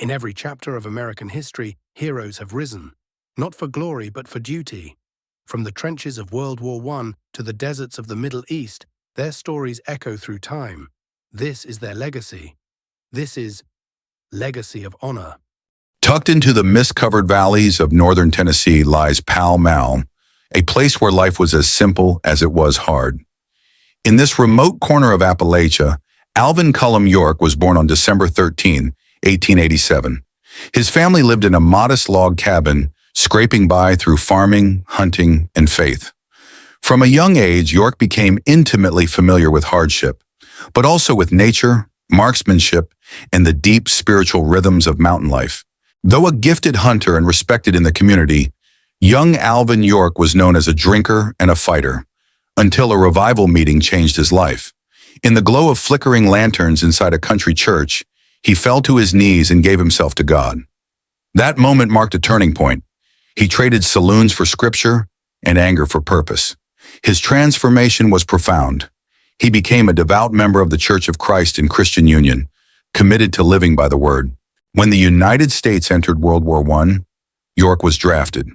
In every chapter of American history, heroes have risen, not for glory but for duty. From the trenches of World War I to the deserts of the Middle East, their stories echo through time. This is their legacy. This is legacy of honor. Tucked into the mist-covered valleys of northern Tennessee lies Pall Mall, a place where life was as simple as it was hard. In this remote corner of Appalachia, Alvin Cullum York was born on December 13, 1887. His family lived in a modest log cabin, scraping by through farming, hunting, and faith. From a young age, York became intimately familiar with hardship, but also with nature, marksmanship, and the deep spiritual rhythms of mountain life. Though a gifted hunter and respected in the community, young Alvin York was known as a drinker and a fighter, until a revival meeting changed his life. In the glow of flickering lanterns inside a country church, he fell to his knees and gave himself to God. That moment marked a turning point. He traded saloons for scripture and anger for purpose. His transformation was profound. He became a devout member of the Church of Christ in Christian Union, committed to living by the Word. When the United States entered World War I, York was drafted.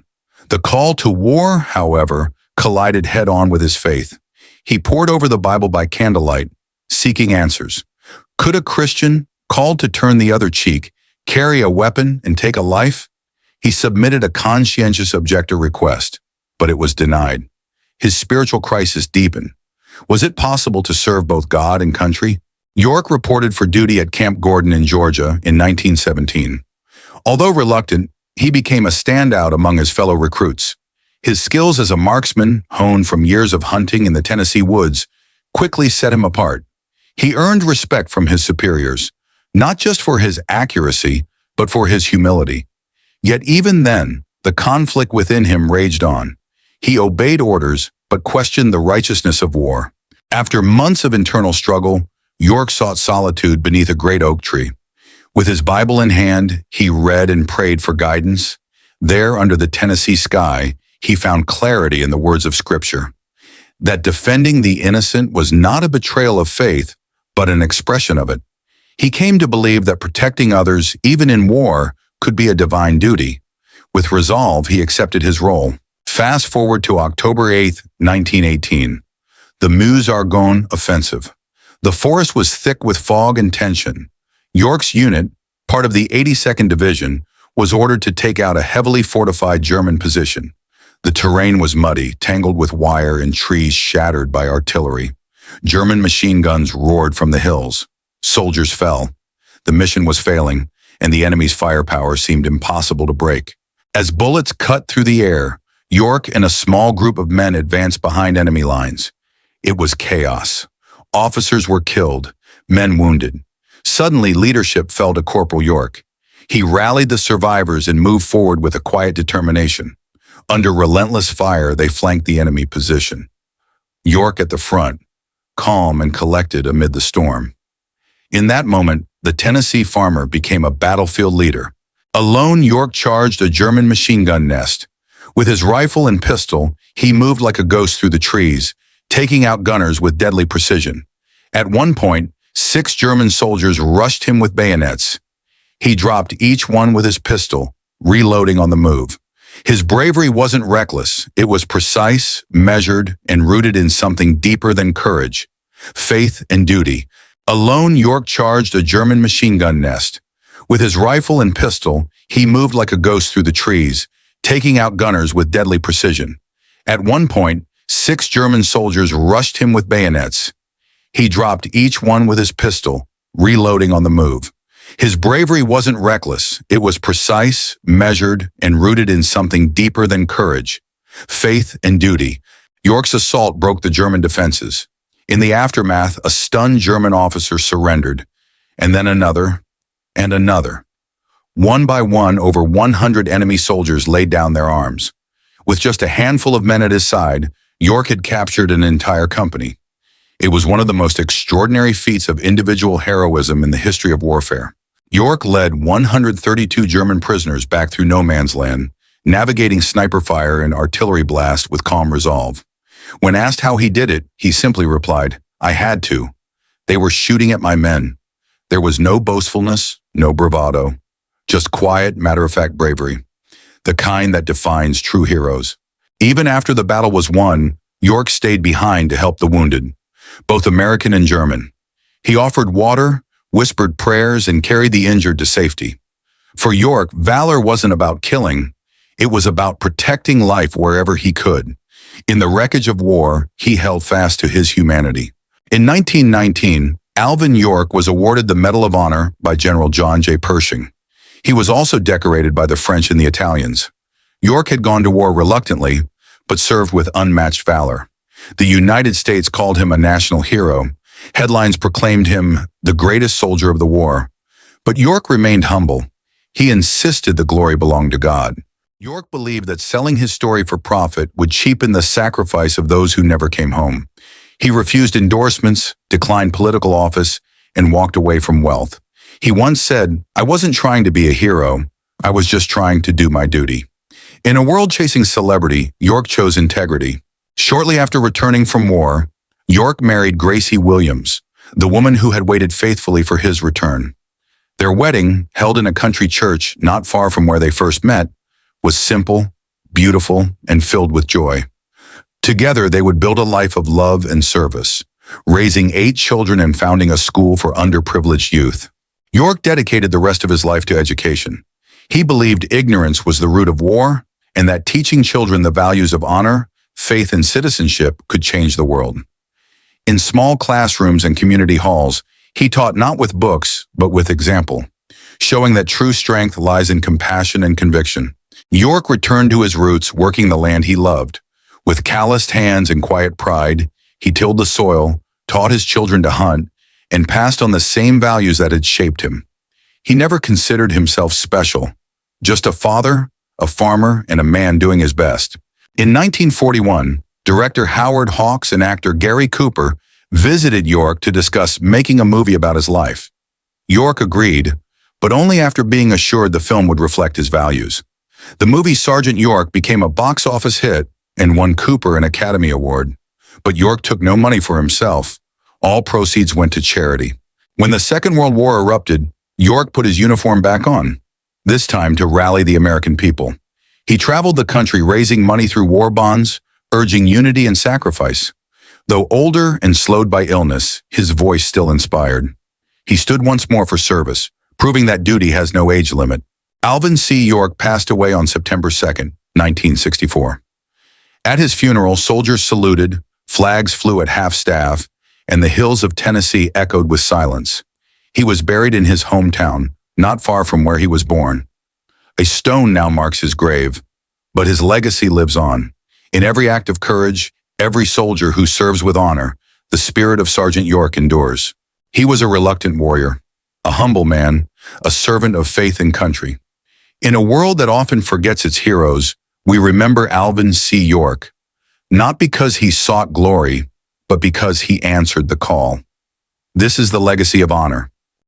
The call to war, however, collided head-on with his faith. He pored over the Bible by candlelight, seeking answers. Could a Christian, called to turn the other cheek, carry a weapon and take a life? He submitted a conscientious objector request, but it was denied. His spiritual crisis deepened. Was it possible to serve both God and country? York reported for duty at Camp Gordon in Georgia in 1917. Although reluctant, he became a standout among his fellow recruits. His skills as a marksman, honed from years of hunting in the Tennessee woods, quickly set him apart. He earned respect from his superiors, not just for his accuracy, but for his humility. Yet even then, the conflict within him raged on. He obeyed orders, but questioned the righteousness of war. After months of internal struggle, York sought solitude beneath a great oak tree. With his Bible in hand, he read and prayed for guidance. There, under the Tennessee sky, he found clarity in the words of Scripture. That defending the innocent was not a betrayal of faith, but an expression of it. He came to believe that protecting others, even in war, could be a divine duty. With resolve, he accepted his role. Fast forward to October 8, 1918. The Meuse-Argonne offensive. The forest was thick with fog and tension. York's unit, part of the 82nd Division, was ordered to take out a heavily fortified German position. The terrain was muddy, tangled with wire and trees shattered by artillery. German machine guns roared from the hills. Soldiers fell. The mission was failing, and the enemy's firepower seemed impossible to break. As bullets cut through the air, York and a small group of men advanced behind enemy lines. It was chaos. Officers were killed, men wounded. Suddenly, leadership fell to Corporal York. He rallied the survivors and moved forward with a quiet determination. Under relentless fire, they flanked the enemy position. York at the front, calm and collected amid the storm. In that moment, the Tennessee farmer became a battlefield leader. Alone, York charged a German machine gun nest. With his rifle and pistol, he moved like a ghost through the trees, taking out gunners with deadly precision. At one point, 6 German soldiers rushed him with bayonets. He dropped each one with his pistol, reloading on the move. His bravery wasn't reckless. It was precise, measured, and rooted in something deeper than courage, faith and duty. Alone, York charged a German machine gun nest. With his rifle and pistol, he moved like a ghost through the trees, taking out gunners with deadly precision. At one point, 6 German soldiers rushed him with bayonets. He dropped each one with his pistol, reloading on the move. His bravery wasn't reckless. It was precise, measured, and rooted in something deeper than courage, faith and duty. York's assault broke the German defenses. In the aftermath, a stunned German officer surrendered, and then another, and another. One by one, over 100 enemy soldiers laid down their arms. With just a handful of men at his side, York had captured an entire company. It was one of the most extraordinary feats of individual heroism in the history of warfare. York led 132 German prisoners back through no man's land, navigating sniper fire and artillery blast with calm resolve. When asked how he did it, he simply replied, "I had to. They were shooting at my men." There was no boastfulness, no bravado, just quiet, matter-of-fact bravery, the kind that defines true heroes. Even after the battle was won, York stayed behind to help the wounded, both American and German. He offered water, whispered prayers, and carried the injured to safety. For York, valor wasn't about killing, it was about protecting life wherever he could. In the wreckage of war, he held fast to his humanity. In 1919, Alvin York was awarded the Medal of Honor by General John J. Pershing. He was also decorated by the French and the Italians. York had gone to war reluctantly, but served with unmatched valor. The United States called him a national hero. Headlines proclaimed him the greatest soldier of the war. But York remained humble. He insisted the glory belonged to God. York believed that selling his story for profit would cheapen the sacrifice of those who never came home. He refused endorsements, declined political office, and walked away from wealth. He once said, "I wasn't trying to be a hero, I was just trying to do my duty." In a world chasing celebrity, York chose integrity. Shortly after returning from war, York married Gracie Williams, the woman who had waited faithfully for his return. Their wedding, held in a country church not far from where they first met, was simple, beautiful, and filled with joy. Together, they would build a life of love and service, raising 8 children and founding a school for underprivileged youth. York dedicated the rest of his life to education. He believed ignorance was the root of war, and that teaching children the values of honor, faith, and citizenship could change the world. In small classrooms and community halls, he taught not with books, but with example, showing that true strength lies in compassion and conviction. York returned to his roots, working the land he loved. With calloused hands and quiet pride, he tilled the soil, taught his children to hunt, and passed on the same values that had shaped him. He never considered himself special, just a father, a farmer, and a man doing his best. In 1941, director Howard Hawks and actor Gary Cooper visited York to discuss making a movie about his life. York agreed, but only after being assured the film would reflect his values. The movie Sergeant York became a box office hit and won Cooper an Academy Award. But York took no money for himself. All proceeds went to charity. When the Second World War erupted, York put his uniform back on, this time to rally the American people. He traveled the country raising money through war bonds, urging unity and sacrifice. Though older and slowed by illness, his voice still inspired. He stood once more for service, proving that duty has no age limit. Alvin C. York passed away on September 2nd, 1964. At his funeral, soldiers saluted, flags flew at half-staff, and the hills of Tennessee echoed with silence. He was buried in his hometown, not far from where he was born. A stone now marks his grave, but his legacy lives on. In every act of courage, every soldier who serves with honor, the spirit of Sergeant York endures. He was a reluctant warrior, a humble man, a servant of faith and country. In a world that often forgets its heroes, we remember Alvin C. York, not because he sought glory, but because he answered the call. This is the legacy of honor,